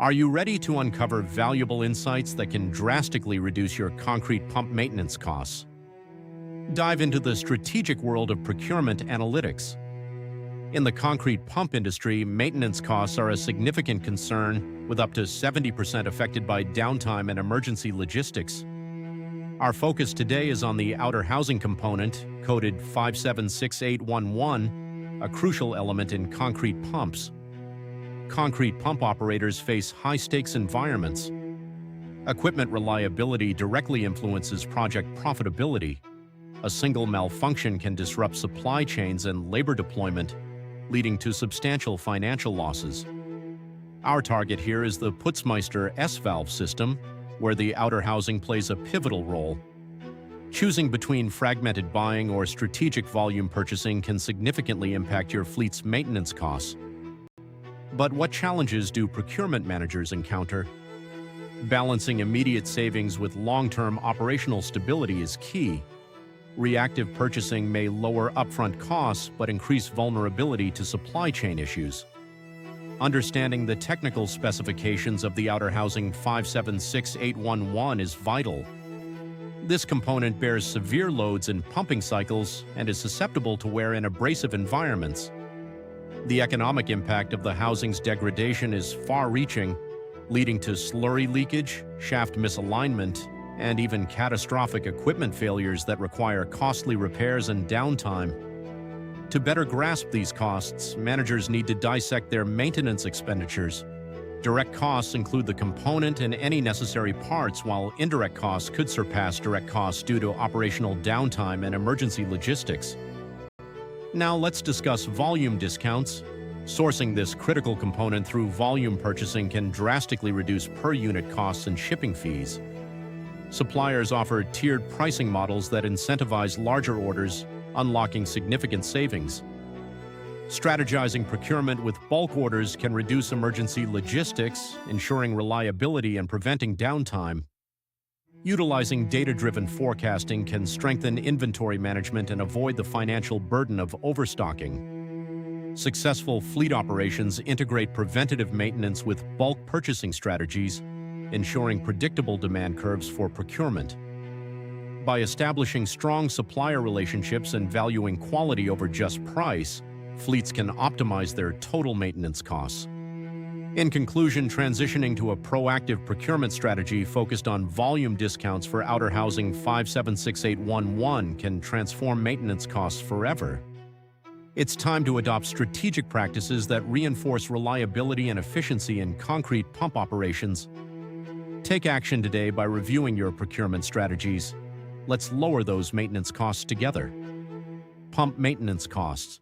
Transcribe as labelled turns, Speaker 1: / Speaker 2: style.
Speaker 1: Are you ready to uncover valuable insights that can drastically reduce your concrete pump maintenance costs? Dive into the strategic world of procurement analytics. In the concrete pump industry, maintenance costs are a significant concern, with up to 70% affected by downtime and emergency logistics. Our focus today is on the outer housing component, coded 576811, a crucial element in concrete pumps. Concrete pump operators face high-stakes environments. Equipment reliability directly influences project profitability. A single malfunction can disrupt supply chains and labor deployment, leading to substantial financial losses. Our target here is the Putzmeister S-valve system, where the outer housing plays a pivotal role. Choosing between fragmented buying or strategic volume purchasing can significantly impact your fleet's maintenance costs. But what challenges do procurement managers encounter? Balancing immediate savings with long-term operational stability is key. Reactive purchasing may lower upfront costs but increase vulnerability to supply chain issues. Understanding the technical specifications of the outer housing 576811 is vital. This component bears severe loads in pumping cycles and is susceptible to wear in abrasive environments. The economic impact of the housing's degradation is far-reaching, leading to slurry leakage, shaft misalignment, and even catastrophic equipment failures that require costly repairs and downtime. To better grasp these costs, managers need to dissect their maintenance expenditures. Direct costs include the component and any necessary parts, while indirect costs could surpass direct costs due to operational downtime and emergency logistics. Now let's discuss volume discounts. Sourcing this critical component through volume purchasing can drastically reduce per-unit costs and shipping fees. Suppliers offer tiered pricing models that incentivize larger orders, unlocking significant savings. Strategizing procurement with bulk orders can reduce emergency logistics, ensuring reliability and preventing downtime. Utilizing data-driven forecasting can strengthen inventory management and avoid the financial burden of overstocking. Successful fleet operations integrate preventative maintenance with bulk purchasing strategies, ensuring predictable demand curves for procurement. By establishing strong supplier relationships and valuing quality over just price, fleets can optimize their total maintenance costs. In conclusion, transitioning to a proactive procurement strategy focused on volume discounts for outer housing 576811 can transform maintenance costs forever. It's time to adopt strategic practices that reinforce reliability and efficiency in concrete pump operations. Take action today by reviewing your procurement strategies. Let's lower those maintenance costs together. Pump maintenance costs.